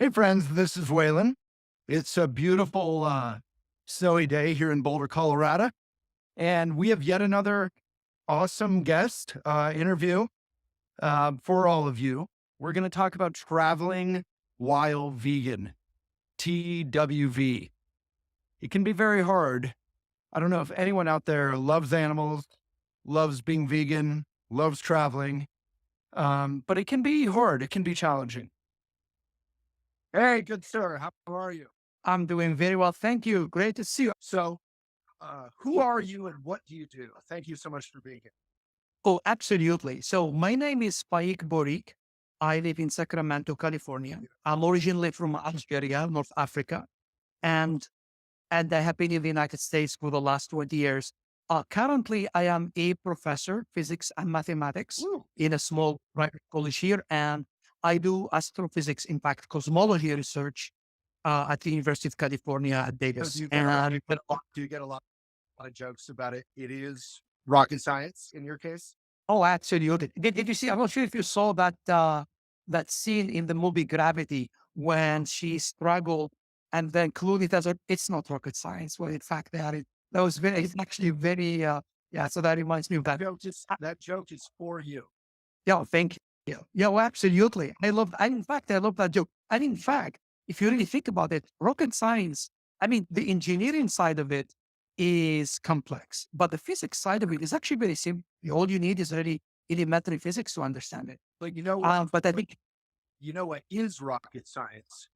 Hey friends, this is Waylon. It's a beautiful snowy day here in Boulder, Colorado, and we have yet another awesome guest interview for all of you. We're going to talk about traveling while vegan, TWV. It can be very hard. I don't know if anyone out there loves animals, loves being vegan, loves traveling, but it can be hard. It can be challenging. Hey, good sir. How are you? I'm doing very well. Thank you. Great to see you. So, who are you and what do you do? Thank you so much for being here. Oh, absolutely. So my name is Faik Bouhrik. I live in Sacramento, California. I'm originally from Algeria, North Africa, and and I have been in the United States for the last 20 years. Currently, I am a professor, physics and mathematics, Woo. in a small private college here, and I do astrophysics, in fact, cosmology research at the University of California at So Davis. do you get a lot of jokes about it? It is rocket science in your case. Oh, absolutely. Did you see? I'm not sure if you saw that that scene in the movie Gravity when she struggled and then Clooney tells her it's not rocket science. Well, in fact, that was very. It's actually very. Yeah. So that reminds me of that. That joke is for you. Yeah. Thank you. Yeah. Well, absolutely. I love. And in fact, I love that joke. And in fact, if you really think about it, rocket science. I mean, the engineering side of it is complex, but the physics side of it is actually very simple. All you need is really elementary physics to understand it. But you know what? But I think, You know what is rocket science?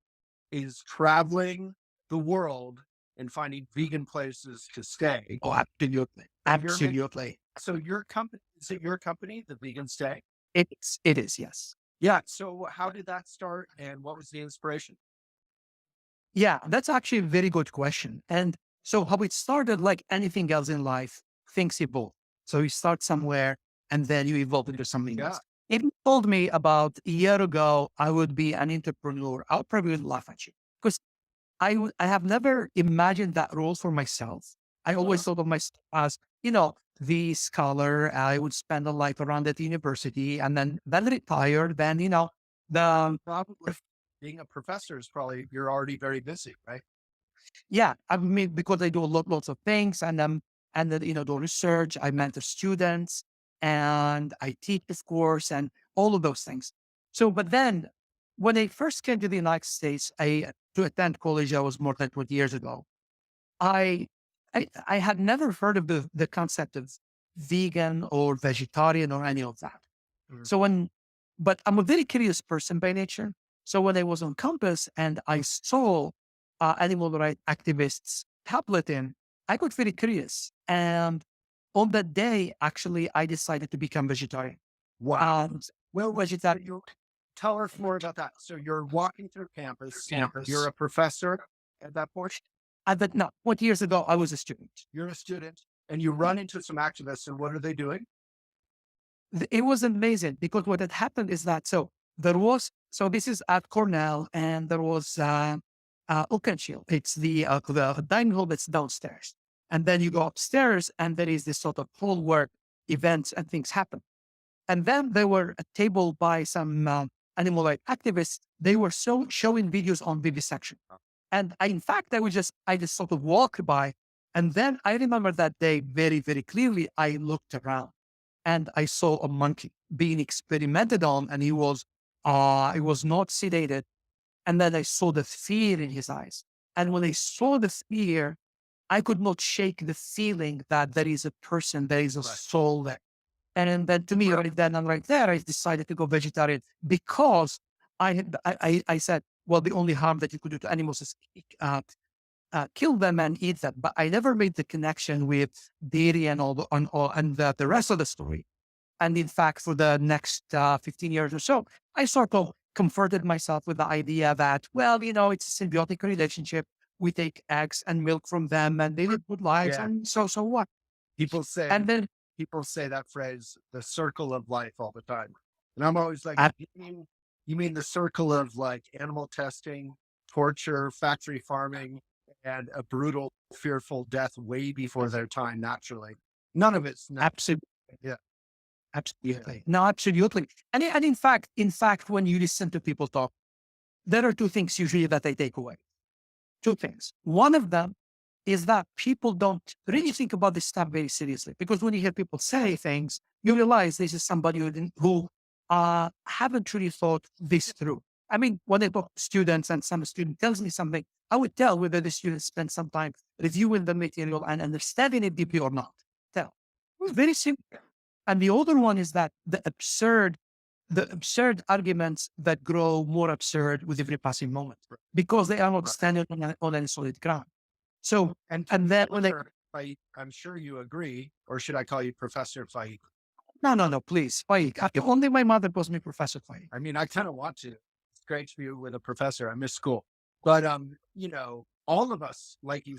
Is traveling the world and finding vegan places to stay. oh, absolutely, So you're ma- absolutely, so your company is it your company, the Vegan Stay? it is, yes. Yeah. So how did that start and what was the inspiration? Yeah, that's actually a very good question. And so how it started, like anything else in life, things evolve. So you start somewhere and then you evolve into something Yeah. else. If you told me about a year ago, I would be an entrepreneur, I would probably laugh at you because I have never imagined that role for myself. I Uh-huh. always thought of myself as, the scholar. I would spend a life around at the university and then retire. Then, the Probably being a professor is probably you're already very busy, right? yeah, I mean, because I do lots of things and then, do research, I mentor students and I teach, of course, and all of those things. So, but then when I first came to the United States, to attend college, I was more than 20 years ago. I, I had never heard of the concept of vegan or vegetarian or any of that. Mhm. So but I'm a very curious person by nature. So when I was on campus and I saw animal rights activists tableting, I got very curious. And on that day, actually, I decided to become vegetarian. Wow. And well, vegetarian. Tell us more about that. So you're walking through campus, you're Campus. a professor at that point, But no, 20 years ago, I was a student. you're a student, and you run into some activists, and what are they doing? It was amazing because what had happened is that so this is at Cornell and there was Oakenshield. It's the dining hall that's downstairs. And then you go upstairs and there is this sort of hall where events and things happen. And then there were a table by some animal rights activists. They were showing videos on vivisection. And in fact, I just sort of walked by. And then I remember that day very, very clearly. I looked around and I saw a monkey being experimented on, and he was not sedated. And then I saw the fear in his eyes. And when I saw the fear, I could not shake the feeling that there is a person, there is a Right. soul there. And then to me, right then and right there, I decided to go vegetarian because I said, well, the only harm that you could do to animals is kill them and eat them. But I never made the connection with dairy and the rest of the story. And in fact, for the next 15 years or so, I sort of comforted myself with the idea that, well, it's a symbiotic relationship. We take eggs and milk from them and they live good lives. Yeah. And so what? People say And then, people say that phrase, the circle of life all the time. And I'm always like, uh, you mean the circle of like animal testing, torture, factory farming, and a brutal, fearful death way before their time naturally. None of it's not. absolutely, Yeah. Yeah. absolutely. No, absolutely. And in fact, when you listen to people talk, there are two things usually that I take away. Two things. One of them is that people don't really think about this stuff very seriously, because when you hear people say things, you realize this is somebody who haven't really thought this through. I mean, when I talk to students and some student tells me something, I would tell whether the student spent some time reviewing the material and understanding it deeply or not. Tell. Very simple. And the other one is that the absurd arguments that grow more absurd with every passing moment, because they are not standing on any solid ground. So, and then when they, I'm sure you agree, or should I call you Professor Faik? no, please, Faik. Only my mother calls me Professor Faik. I mean, I kind of want to. It's great to be with a professor. I miss school. But, all of us, like you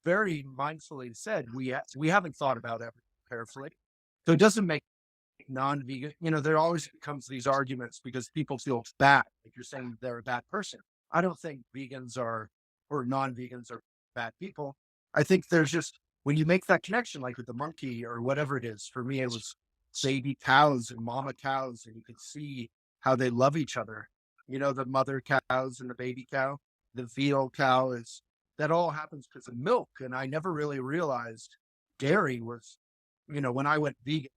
very mindfully said, we haven't thought about everything carefully. So it doesn't make non-vegan, there always becomes these arguments because people feel bad. Like you're saying they're a bad person. I don't think vegans or non-vegans are bad people. I think there's just, when you make that connection, like with the monkey or whatever it is, for me, it was baby cows and mama cows, and you can see how they love each other. The mother cows and the baby cow, the veal cow that all happens because of milk. And I never really realized dairy was, when I went vegan,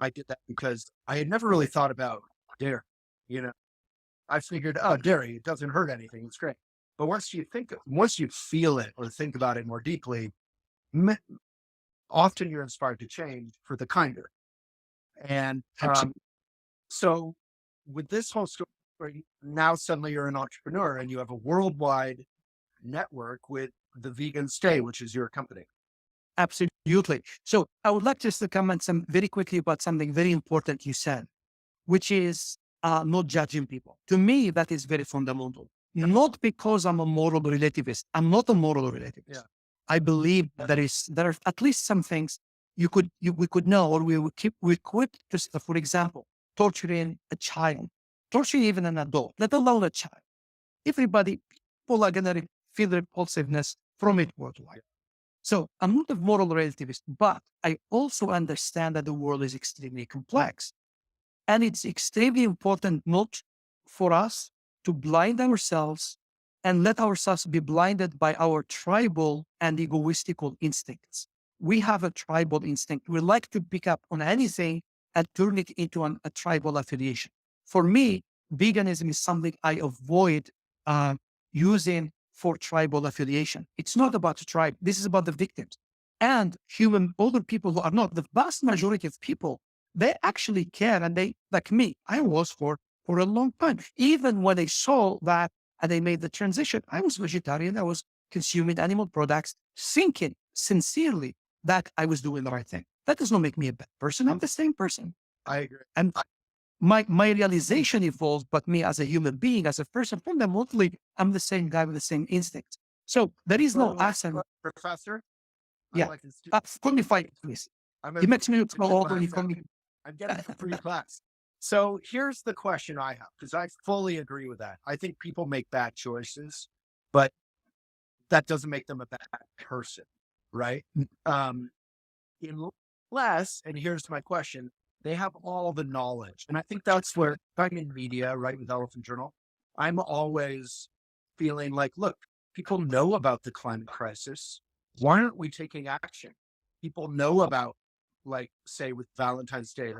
I did that because I had never really thought about dairy. I figured, oh, dairy, it doesn't hurt anything. It's great. But once you feel it or think about it more deeply, often you're inspired to change for the kinder. And so with this whole story, now suddenly you're an entrepreneur and you have a worldwide network with the Vegan Stay, which is your company. Absolutely. So I would like just to comment very quickly about something very important you said, which is not judging people. To me, that is very fundamental. Not because I'm a moral relativist. I'm not a moral relativist. Yeah. I believe there are at least some things we could know, or we could just, for example, torturing a child, torturing even an adult, let alone a child. People are going to feel repulsiveness from it worldwide. So I'm not a moral relativist, but I also understand that the world is extremely complex. And it's extremely important not for us to blind ourselves and let ourselves be blinded by our tribal and egoistical instincts. We have a tribal instinct. We like to pick up on anything and turn it into a tribal affiliation. For me, veganism is something I avoid using for tribal affiliation. It's not about the tribe. This is about the victims and other people who are not. The vast majority of people, they actually care, and they, like me, I was for a long time. Even when I saw that and I made the transition, I was vegetarian. I was consuming animal products, thinking sincerely that I was doing the right thing. That does not make me a bad person. I'm the same person. I agree. And my realization evolved, but me as a human being, as a person, fundamentally, I'm the same guy with the same instincts. So there is no accent. Professor? Yeah. Call me Faik, please. He makes me look old when you call me. I'm getting a free class. So here's the question I have, because I fully agree with that. I think people make bad choices, but that doesn't make them a bad person, right? Unless, and here's my question, they have all the knowledge. And I think that's where, if I'm in media, right, with Elephant Journal, I'm always feeling like, look, people know about the climate crisis. Why aren't we taking action? People know about, like, say, with Valentine's Day,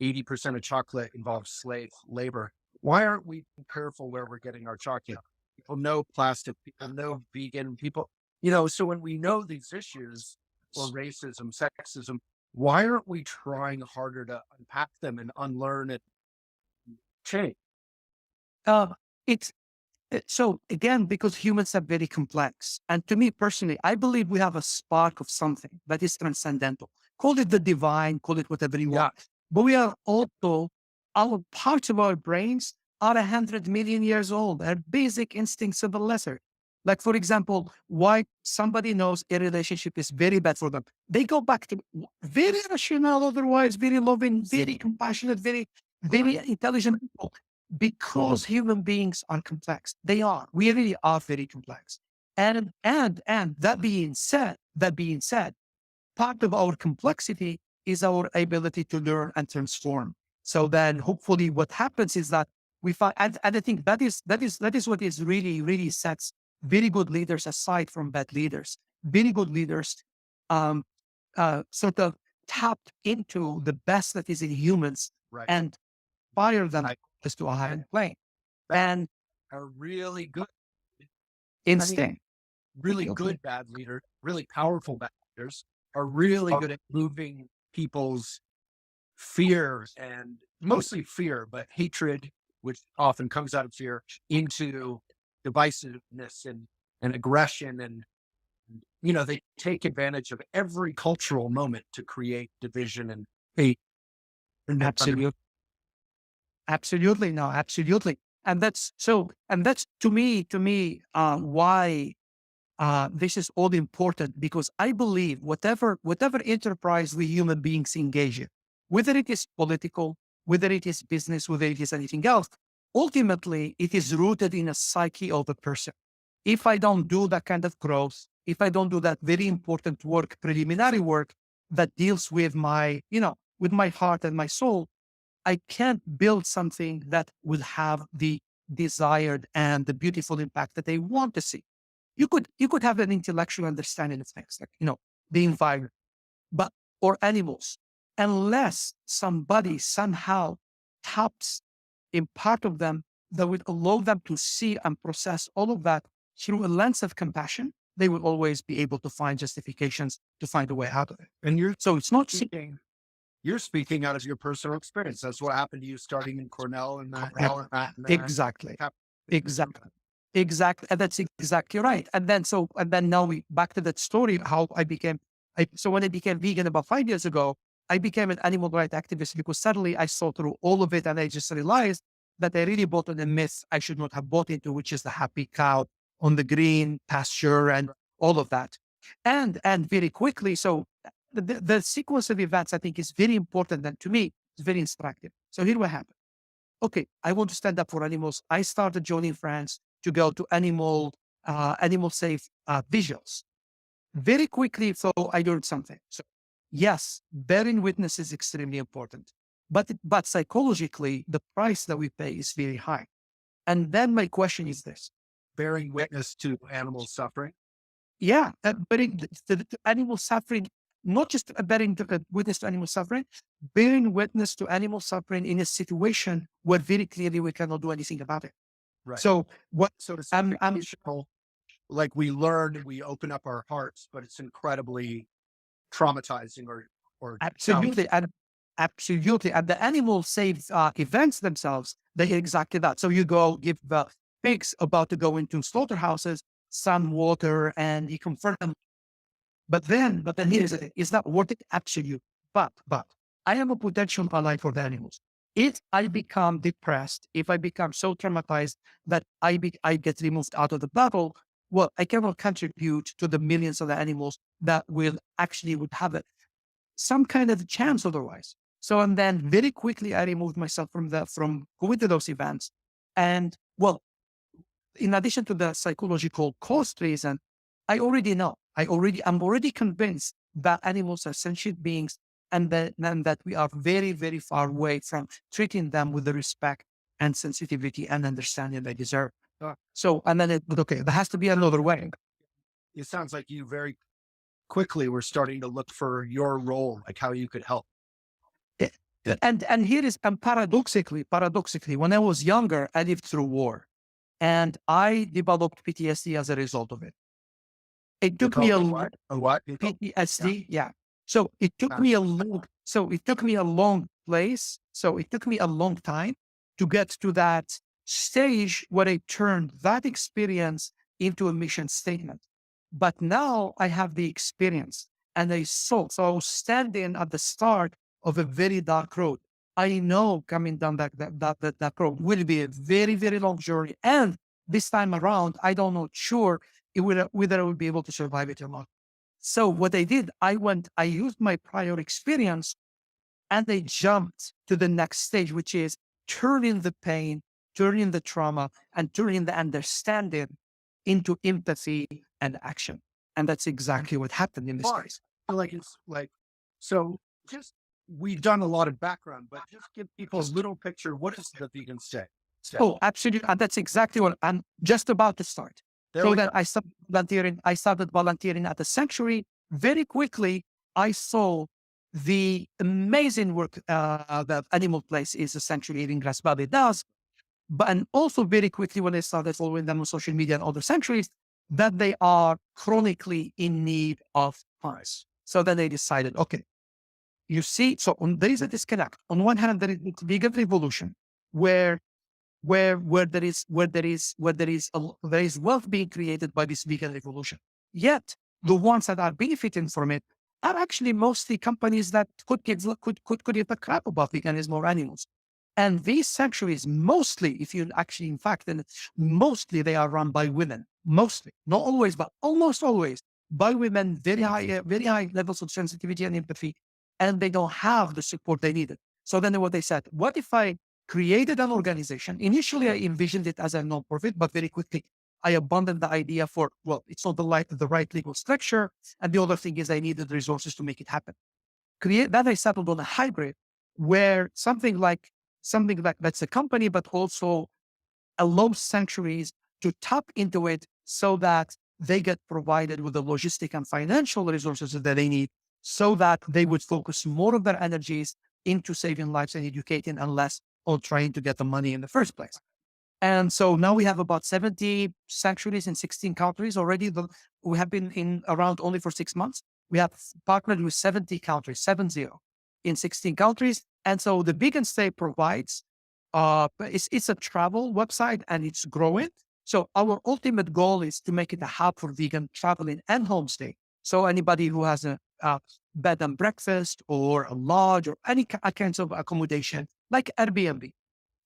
80% of chocolate involves slave labor. Why aren't we careful where we're getting our chocolate? People know plastic, people know vegan, people, so when we know these issues, or racism, sexism, why aren't we trying harder to unpack them and unlearn and change? So again, because humans are very complex. And to me personally, I believe we have a spark of something that is transcendental. Call it the divine, call it whatever you want. But we are also, our parts of our brains are 100 million years old. Our basic instincts of the lesser. Like, for example, why somebody knows a relationship is very bad for them. They go back to very rational, otherwise very loving, very compassionate, very, very intelligent people. Because human beings are complex. They are. We really are very complex. And that being said, part of our complexity is our ability to learn and transform. So then hopefully what happens is that we find, and I think that is what is really sets very good leaders aside from bad leaders. Very good leaders, um, sort of tapped into the best that is in humans Right. and fire them just to a higher plane. That And are really good. I mean, instinct. really good bad leaders, really powerful bad leaders are really good at moving people's fear and mostly fear, but hatred, which often comes out of fear, into divisiveness and aggression. And, they take advantage of every cultural moment to create division and hate. And Absolutely. Absolutely. No, absolutely. And that's why this is all important, because I believe whatever enterprise we human beings engage in, whether it is political, whether it is business, whether it is anything else, ultimately it is rooted in a psyche of a person. If I don't do that kind of growth, if I don't do that very important work, preliminary work that deals with with my heart and my soul, I can't build something that will have the desired and the beautiful impact that they want to see. You could have an intellectual understanding of things like, the environment, but or animals, unless somebody somehow taps in part of them that would allow them to see and process all of that through a lens of compassion, they will always be able to find justifications to find a way out of it. and you're So it's not speaking, you're speaking out of your personal experience. That's what happened to you starting in Cornell and exactly. Exactly. Exactly. And that's exactly right. And then now we back to that story, how so when I became vegan about 5 years ago, I became an animal rights activist because suddenly I saw through all of it and I just realized that I really bought on a myth I should not have bought into, which is the happy cow on the green pasture and all of that. And very quickly, so the sequence of events I think is very important, and to me, it's very instructive. So here what happened. Okay, I want to stand up for animals. I started joining friends to go to animal safe visuals. Very quickly, so I learned something. So yes, bearing witness is extremely important, but psychologically, the price that we pay is very high. And then my question is this: bearing witness to animal suffering. yeah, bearing the animal suffering, not just bearing witness to animal suffering, bearing witness to animal suffering in a situation where very clearly we cannot do anything about it. Right. So what So it's I'm educational, like we learn, we open up our hearts, but it's incredibly traumatizing or challenging. absolutely and absolutely, and the animal safe events themselves, they exactly that. So you go give the pigs about to go into slaughterhouses some water and you convert them. But then here's the thing: it's not worth it. Absolute. But I am a potential ally for the animals. If I become depressed, if I become so traumatized that I get removed out of the battle, well, I cannot contribute to the millions of the animals that will actually would have some kind of chance otherwise. So and then very quickly I removed myself from going to those events. And well, in addition to the psychological cost reason, I already know. I'm already convinced that animals are sentient beings, and that we are very, very far away from treating them with the respect and sensitivity and understanding they deserve. So, and then okay, there has to be another way. It sounds like you very quickly were starting to look for your role, like how you could help. Eh, And here is, and paradoxically, when I was younger, I lived through war, and I developed PTSD as a result of it. It took me What? A what? Yeah. PTSD. Yeah. So it took me a long, so it took me a long place. So it took me a long time to get to that stage where I turned that experience into a mission statement. But now I have the experience and so I was standing at the start of a very dark road. I know coming down that road will be a very, very long journey. And this time around, I don't know sure whether I will be able to survive it or not. So what I did, I used my prior experience and I jumped to the next stage, which is turning the pain, turning the trauma, and turning the understanding into empathy and action. And that's exactly what happened in this Fine. case. Like it's like, so just, we've done a lot of background, but just give people a little picture. What does the vegan say? Oh, absolutely. And that's exactly what I'm just about to start. There So we then go. I started volunteering at the sanctuary. Very quickly, I saw the amazing work that Animal Place is a sanctuary in Grass Valley does. But and also very quickly when I started following them on social media and other sanctuaries, that they are chronically in need of funds. So then they decided, okay, you see, there is a disconnect. On one hand, there is this vegan revolution where there is wealth being created by this vegan revolution. Yet the ones that are benefiting from it are actually mostly companies that could give a crap about veganism or animals. And these sanctuaries mostly, if you actually, in fact, and mostly they are run by women, mostly, not always, but almost always by women, very high levels of sensitivity and empathy, and they don't have the support they needed. So then what they said, what if I created an organization? Initially, I envisioned it as a nonprofit, but very quickly I abandoned the idea for, well, it's not the right legal structure. And the other thing is I needed resources to make it happen. I settled on a hybrid where something like that's a company, but also allows sanctuaries to tap into it so that they get provided with the logistic and financial resources that they need so that they would focus more of their energies into saving lives and educating and less on trying to get the money in the first place. And so now we have about 70 sanctuaries in 16 countries already. We have been in around only for 6 months. We have partnered with 70 countries, 70 in 16 countries. And so the Vegan Stay provides, it's a travel website and it's growing. So our ultimate goal is to make it a hub for vegan traveling and homestay. So anybody who has a bed and breakfast or a lodge or any kinds of accommodation like Airbnb.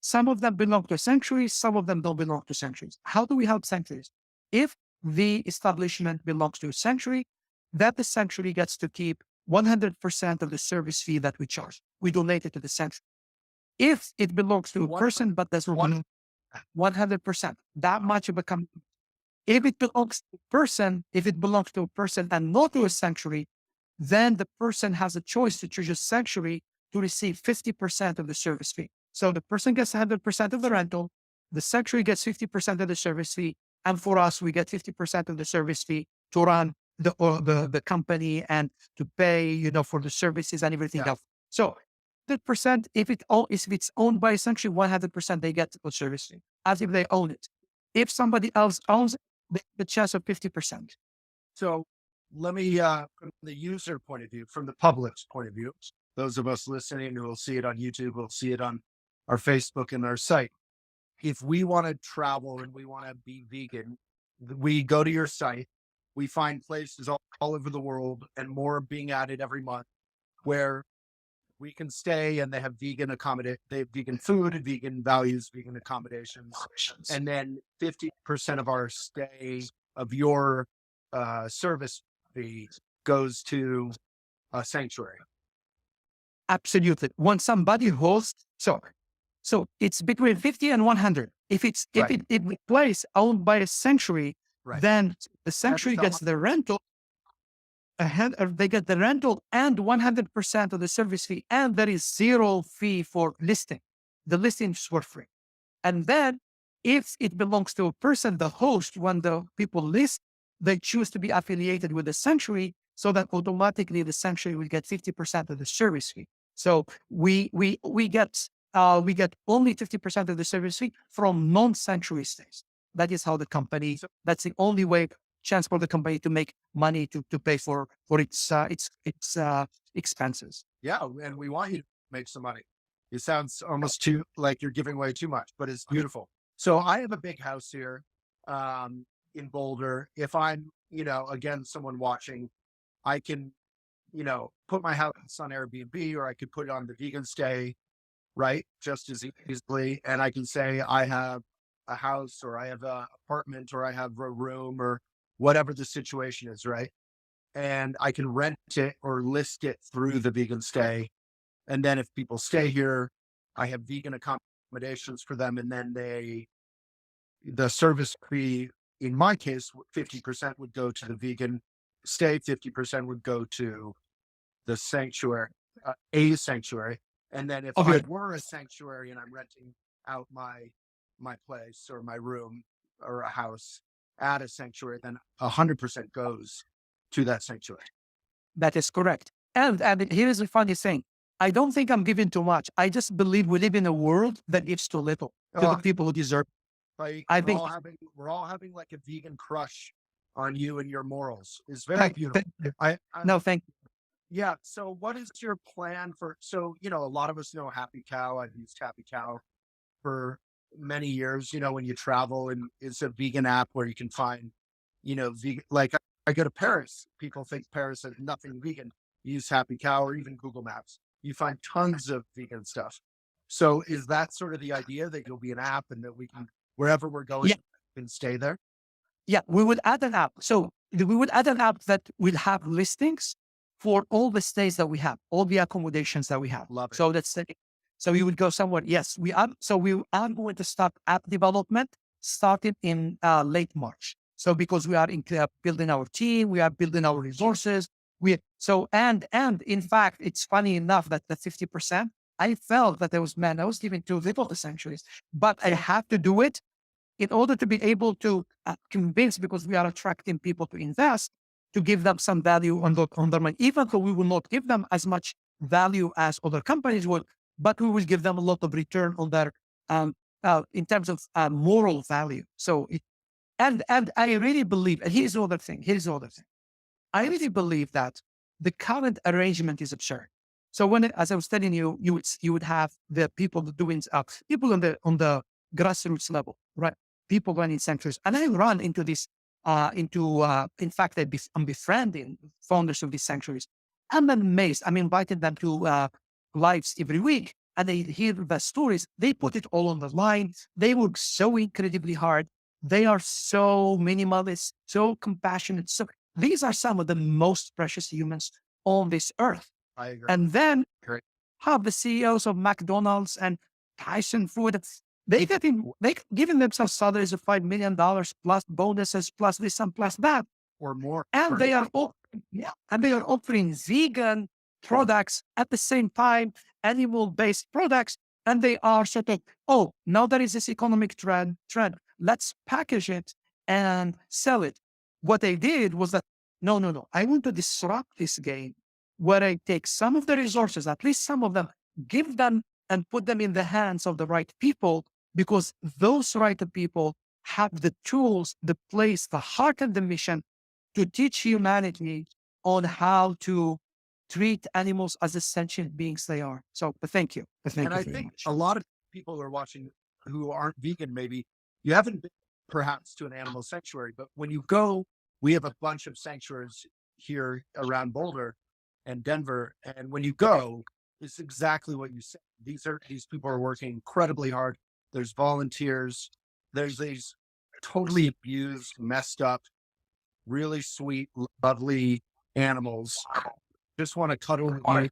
Some of them belong to sanctuaries, some of them don't belong to sanctuaries. How do we help sanctuaries? If the establishment belongs to a sanctuary, that the sanctuary gets to keep 100% of the service fee that we charge. We donate it to the sanctuary. If it belongs to a person, but there's 100%, that much of a company. If it belongs to a person and not to a sanctuary, then the person has a choice to choose a sanctuary to receive 50% of the service fee. So the person gets 100% of the rental, the sanctuary gets 50% of the service fee, and for us, we get 50% of the service fee to run the company and to pay, for the services and everything else. So 100%, if it's owned by a sanctuary, 100% they get the service fee as if they own it. If somebody else owns it, the chance of 50%. So let me, from the user point of view, from the public's point of view, those of us listening who will see it on YouTube, will see it on our Facebook and our site. If we want to travel and we want to be vegan, we go to your site, we find places all over the world and more being added every month where we can stay and they have they have vegan food, vegan values, vegan accommodations. And then 50% of our stay of your service fee goes to a sanctuary. Absolutely. When somebody hosts, so it's between 50 and 100. If the place owned by a sanctuary, Right. then the sanctuary gets the rental, they get the rental and 100% of the service fee, and there is zero fee for listing. The listings were free. And then if it belongs to a person, the host, when the people list, they choose to be affiliated with the sanctuary so that automatically the sanctuary will get 50% of the service fee. So we get only 50% of the service fee from non-sanctuary stays. That is how that's the only way chance for the company to make money to pay for its expenses. Yeah. And we want you to make some money. It sounds almost too like you're giving away too much, but it's beautiful. So I have a big house here in Boulder. If I'm, again, someone watching, I can, put my house on Airbnb or I could put it on the Vegan Stay, right? Just as easily. And I can say I have a house or I have an apartment or I have a room or whatever the situation is, right? And I can rent it or list it through the Vegan Stay. And then if people stay here, I have vegan accommodations for them. And then the service fee, in my case, 50% would go to the Vegan Stay, 50% would go to the sanctuary, a sanctuary. And then if I were a sanctuary and I'm renting out my my place or my room or a house at a sanctuary, then 100% goes to that sanctuary. That is correct. And here is the funny thing. I don't think I'm giving too much. I just believe we live in a world that gives too little to the Oh, people who deserve. like I think, we're all having like a vegan crush on you and your morals. It's very thank, beautiful. thank you. I No, thank you. Yeah. So what is your plan for, so, a lot of us know Happy Cow. I've used Happy Cow for many years, when you travel, and it's a vegan app where you can find, vegan, like I go to Paris, people think Paris has nothing vegan. You use Happy Cow or even Google Maps. You find tons of vegan stuff. So is that sort of the idea, that you'll be an app and that we can, wherever we're going, Yeah, can stay there? yeah, we would add an app. So we would add an app that will have listings for all the stays that we have, all the accommodations that we have. Love it. So that's it. So you would go somewhere. Yes, we are. So we are going to start app development started in late March. So because we are building our team, we are building our resources. And in fact, it's funny enough that the 50%, I felt that there was, man, I was giving too little to sanctuaries, but I have to do it in order to be able to convince, because we are attracting people to invest, to give them some value on their money, even though we will not give them as much value as other companies would, but we will give them a lot of return on their, in terms of moral value. So, and I really believe, and here's the other thing. I really believe that the current arrangement is absurd. So as I was telling you, you would have the people doing people on the grassroots level, right? People running sanctuaries, and I run into this. In fact, I'm befriending founders of these sanctuaries. I'm amazed. I'm inviting them to lives every week, and they hear the stories. They put it all on the line. They work so incredibly hard. They are so minimalist, so compassionate, so these are some of the most precious humans on this earth. I agree. And then Great. have the CEOs of McDonald's and Tyson Food. They giving themselves salaries of $5 million plus bonuses, plus this and plus that. Or more. And Right. they are offering vegan products at the same time, animal-based products. And they are sort of, oh, now there is this economic trend. Let's package it and sell it. What they did was that, no. I want to disrupt this game where I take some of the resources, at least some of them, give them and put them in the hands of the right people, because those right people have the tools, the place, the heart, and the mission to teach humanity on how to treat animals as the sentient beings they are. So, but thank you. Thank And you I very think much. a lot of people who are watching who aren't vegan, maybe you haven't been perhaps to an animal sanctuary, but when you go, we have a bunch of sanctuaries here around Boulder and Denver. And when you go, it's exactly what you said. These people are working incredibly hard. There's volunteers. There's these totally abused, messed up, really sweet, lovely animals. Just want to cuddle with you.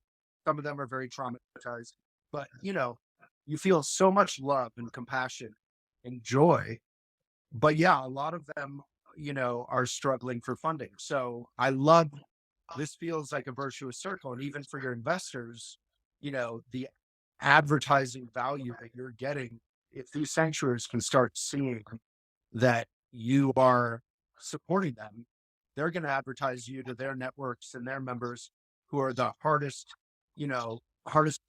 Some of them are very traumatized, but you feel so much love and compassion and joy. But yeah, a lot of them, are struggling for funding. So I love, this feels like a virtuous circle. And even for your investors, the advertising value that you're getting, if these sanctuaries can start seeing that you are supporting them, they're going to advertise you to their networks and their members, who are the hardest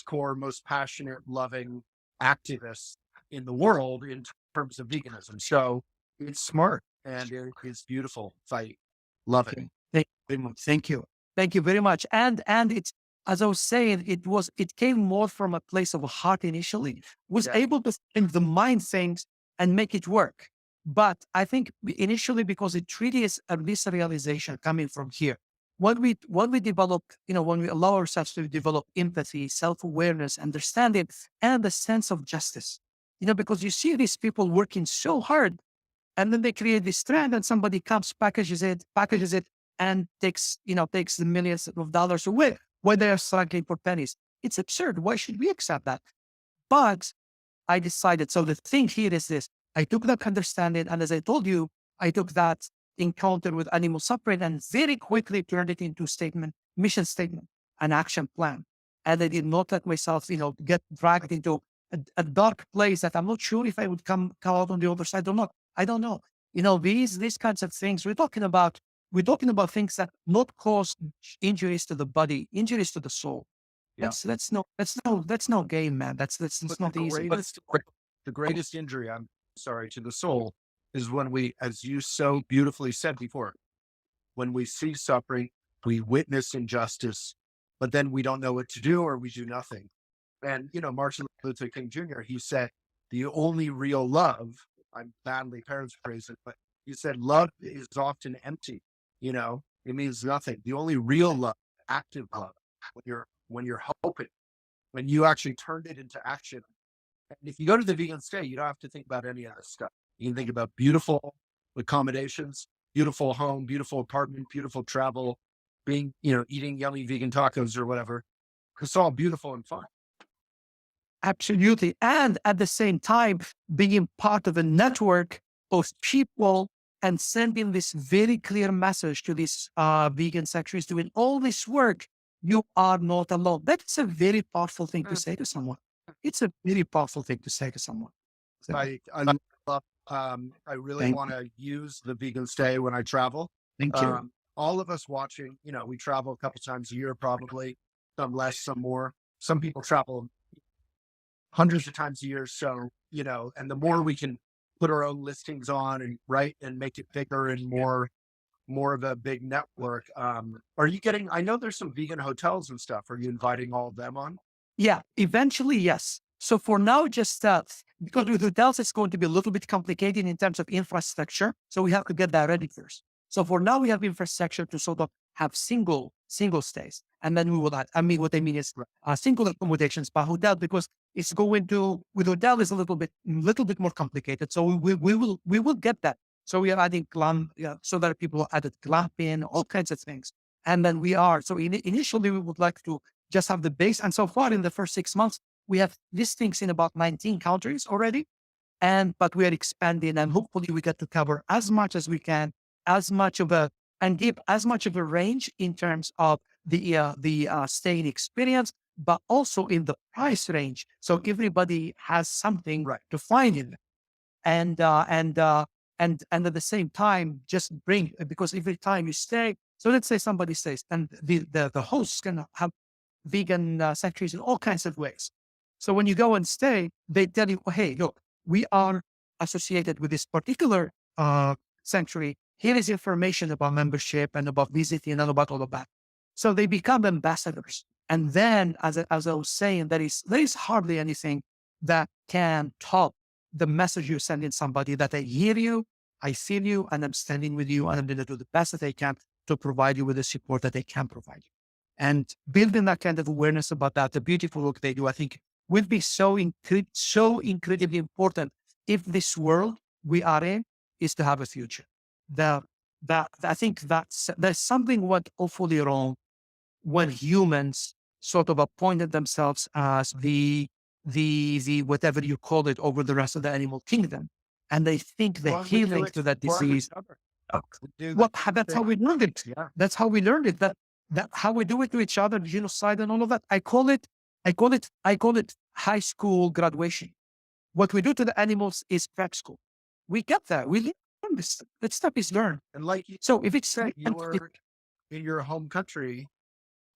core, most passionate, loving activists in the world in terms of veganism. So it's smart and it is beautiful. I love it. Thank you. Thank you very much. And it's, as I was saying, it came more from a place of heart initially. Was Yeah. able to think the mind things and make it work. But I think initially, because it really is this realization coming from here. When we develop, when we allow ourselves to develop empathy, self-awareness, understanding, and a sense of justice, because you see these people working so hard, and then they create this trend, and somebody comes, packages it, and takes the millions of dollars away, where they are struggling for pennies. It's absurd. Why should we accept that? But I decided. So the thing here is this: I took that understanding, and as I told you, I took that encounter with animal suffering and very quickly turned it into mission statement, an action plan. And I did not let myself, get dragged into a dark place that I'm not sure if I would come out on the other side or not. I don't know. These kinds of things we're talking about things that not cause injuries to the body, injuries to the soul. Yeah. That's no game, man. That's But the not easy. But greatest, the greatest injury, I'm sorry, to the soul is when we, as you so beautifully said before, when we see suffering, we witness injustice, but then we don't know what to do or we do nothing. And, Martin Luther King Jr., he said, the only real love, I'm badly paraphrasing, but he said, love is often empty. It means nothing. The only real love, active love, when you're hoping, when you actually turned it into action. And if you go to the vegan stay, you don't have to think about any of this stuff. You can think about beautiful accommodations, beautiful home, beautiful apartment, beautiful travel, eating yummy vegan tacos or whatever. It's all beautiful and fun. absolutely. And at the same time, being part of a network of people and sending this very clear message to these vegan sanctuaries doing all this work, you are not alone. That's a very powerful thing to say to someone. It's a very powerful thing to say to someone. So, I love, I really thank, want to use the vegan stay when I travel. thank you. All of us watching, we travel a couple times a year, probably some less, some more. Some people travel hundreds of times a year. So, and the more we can put our own listings on and make it bigger and more of a big network. Are you getting, I know there's some vegan hotels and stuff. Are you inviting all of them on? Yeah, eventually, yes. So for now, just because with hotels, it's going to be a little bit complicated in terms of infrastructure. So we have to get that ready first. So for now, we have infrastructure to sort of have single stays, and then we will add. I mean, what I mean is single accommodations per hotel because it's going to with hotel is a little bit more complicated. So we will get that. So we are adding so that people added glamping, all kinds of things, and then we are. So initially, we would like to just have the base. And so far in the first 6 months, we have listings in about 19 countries already. But we are expanding and hopefully we get to cover as much as we can, as much of a, and give as much of a range in terms of the staying experience, but also in the price range. So everybody has something Right. to find in it. And, uh, and, uh, and at the same time, just bring, because every time you stay, so let's say somebody stays and the hosts can have vegan sanctuaries in all kinds of ways. So when you go and stay, they tell you, oh, hey, look, we are associated with this particular sanctuary. Here is information about membership and about visiting and about all of that. So they become ambassadors. And then, as I was saying, there is hardly anything that can top the message you're sending somebody that I hear you, I feel you, and I'm standing with you, and I'm going to do the best that I can to provide you with the support that I can provide you. And building that kind of awareness about that, the beautiful work they do, I think will be so incredibly important if this world we are in is to have a future. The, that I think there's something went awfully wrong when humans sort of appointed themselves as the whatever you call it over the rest of the animal kingdom, and they think the Well, we do healing it to that for disease. each other. We do What the that's how thing. we learned it. Yeah. That's how we learned it. That how we do it to each other, genocide and all of that. I call it high school graduation. What we do to the animals is prep school. We get there. We learn this. That stuff is learned. And like you So if it's said, you were in your home country.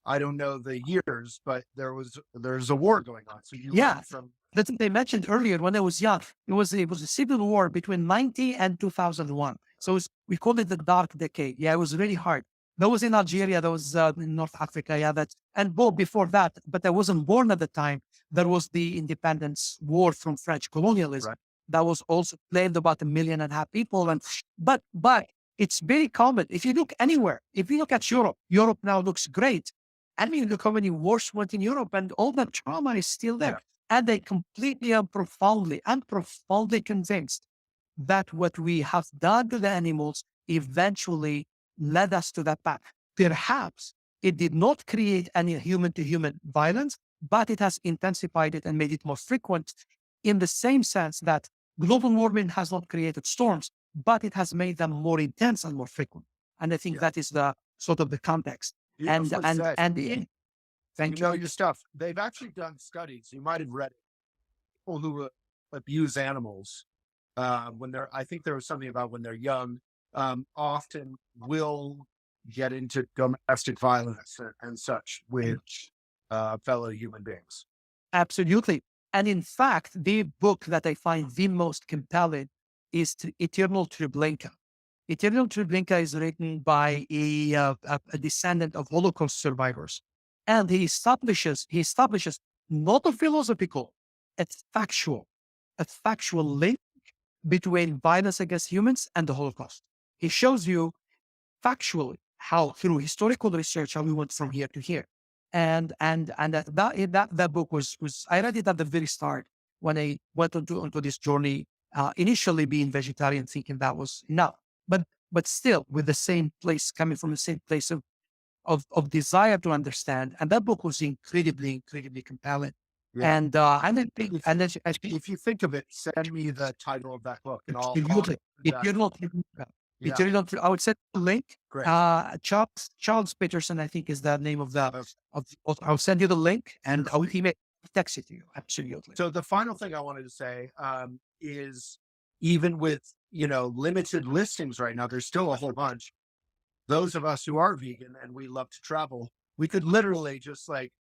I don't know the years, but there's a war going on. So you yeah, went from that's what they mentioned earlier when I was young. It was a civil war between 90 and 2001. So we called it the dark decade. Yeah, it was really hard. That was in Algeria. That was in North Africa. Yeah, and before that, but I wasn't born at the time. There was the independence war from French colonialism. right. That was also claimed about 1.5 million people. But it's very common. If you look anywhere, if you look at Europe, Europe now looks great. I mean, look how many wars went in Europe, and all that trauma is still there. Yeah. And they completely and profoundly convinced that what we have done to the animals eventually led us to that path. Perhaps it did not create any human to human violence, but it has intensified it and made it more frequent in the same sense that global warming has not created storms, but it has made them more intense and more frequent. And I think Yeah. that is the sort of the context. Beautifully said. Thank You know you. your stuff. They've actually done studies. You might have read it. people who abuse animals, I think there was something about when they're young, often will get into domestic violence and such with fellow human beings. Absolutely. And in fact, the book that I find the most compelling is Eternal Treblinka. Eternal Treblinka is written by a descendant of Holocaust survivors. And he establishes not a philosophical, a factual link between violence against humans and the Holocaust. He shows you factually how through historical research how we went from here to here. And that book was I read it at the very start when I went onto this journey, initially being vegetarian, thinking that was enough. But still with the same place, coming from the same place of desire to understand. And that book was incredibly compelling. Yeah. And then If, and then if you think of it, send me the title of that book and I'll absolutely. If that. you're not, Yeah, I would send the link. great. Charles Peterson, I think, is the name of the Okay. of the author. I'll send you the link and I'll email, text it to you. Absolutely. So the final thing I wanted to say is even with, limited listings right now, there's still a whole bunch. Those of us who are vegan and we love to travel, we could literally just like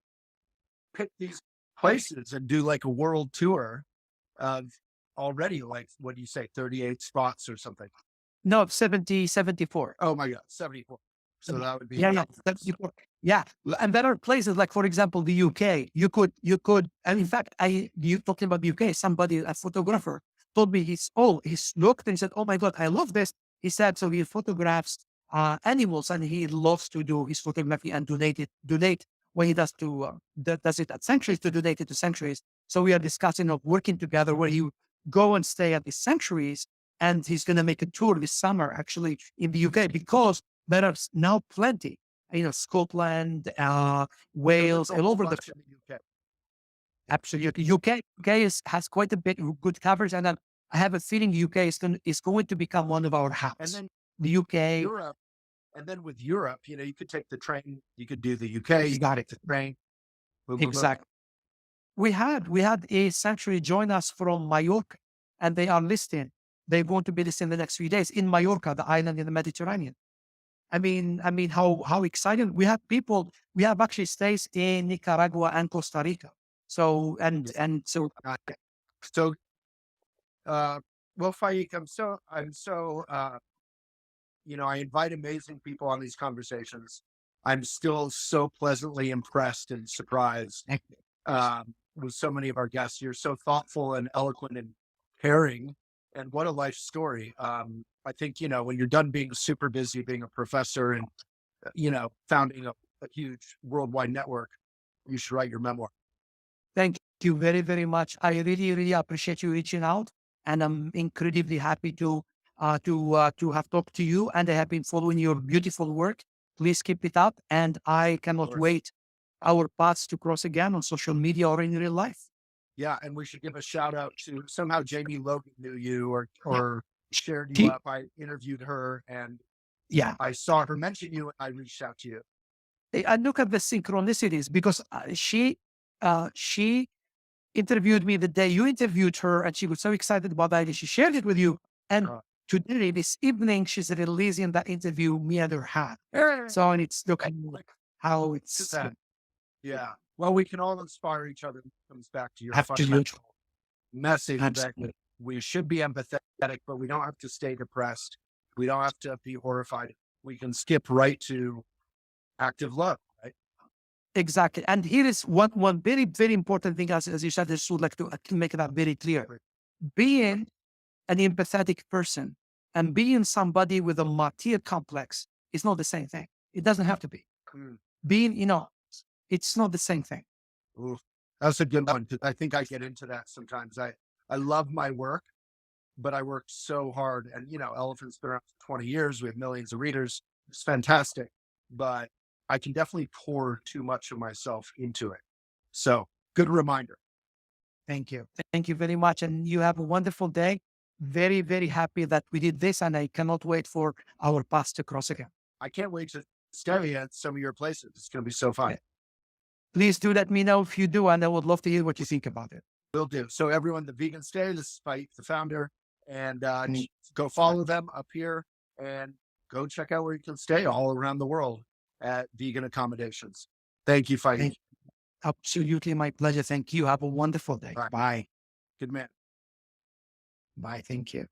pick these places and do like a world tour of already like, what do you say, 38 spots or something? No, 74. Oh my God, 74. So that would be Yeah, 74. Yeah. And there are places like, for example, the UK. And in fact, you talking about the UK, somebody, a photographer, told me he's looked and he said, "Oh my God, I love this." He said, so he photographs animals and he loves to do his photography and donate when he does it at sanctuaries to donate it to sanctuaries. So we are discussing of working together where he go and stay at the sanctuaries and he's going to make a tour this summer actually in the UK because there are now plenty, Scotland, Wales, there's a all whole over the bunch in the UK. absolutely. UK has quite a bit of good coverage, and I have a feeling UK is going to become one of our And hubs. then The UK, Europe, and then with Europe, you could take the train, you could do the UK, you got got it the train. Boom, boom, boom. exactly. We had a sanctuary join us from Mallorca, and they are listing. They're going to be listing the next few days in Mallorca, the island in the Mediterranean. I mean, how exciting! We have people. We have actually stays in Nicaragua and Costa Rica. So and so Okay. So, uh, well, Faik, I'm so, I invite amazing people on these conversations. I'm still so pleasantly impressed and surprised with so many of our guests. You're so thoughtful and eloquent and caring, and what a life story. I think, when you're done being super busy, being a professor and, founding a huge worldwide network, you should write your memoir. thank you very, very much. I really appreciate you reaching out, and I'm incredibly happy to have talked to you. And I have been following your beautiful work. Please keep it up, and I Of cannot course. wait our paths to cross again on social media or in real life. Yeah, and we should give a shout out to somehow Jamie Logan knew you or shared you She, up. I interviewed her and yeah, I saw her mention you and I reached out to you. and look at the synchronicities because she interviewed me the day you interviewed her, and she was so excited about that, and she shared it with you. And Uh, today, this evening, she's releasing that interview me and her had. So, and it's looking like how to it's that. Yeah. Well, we can all inspire each other. It comes back to your absolutely, fundamental message that absolutely, we should be empathetic, but we don't have to stay depressed. We don't have to be horrified. We can skip right to active love, right? exactly. And here is one very important thing, as you said, I just would like to make that very clear. Right. Being an empathetic person and being somebody with a martyr complex is not the same thing. It doesn't have to be. Mm. Being, it's not the same thing. Oof. That's a good one because I think I get into that sometimes. I love my work, but I work so hard. And, Elephant's been around for 20 years. We have millions of readers. It's fantastic. But I can definitely pour too much of myself into it. So good reminder. Thank you. Thank you very much. And you have a wonderful day. Very, very happy that we did this. And I cannot wait for our paths to cross again. I can't wait to stay at some of your places. It's going to be so fun. Please do let me know if you do. And I would love to hear what you think about it. Will do. So everyone, the Vegan Stay, this is Faik, the founder, and Mm. go follow them up here and go check out where you can stay all around the world at vegan accommodations. Thank you, Faik. Thank Absolutely my pleasure. Thank you. Have a wonderful day. Bye. Bye. Good man. Bye. Thank you.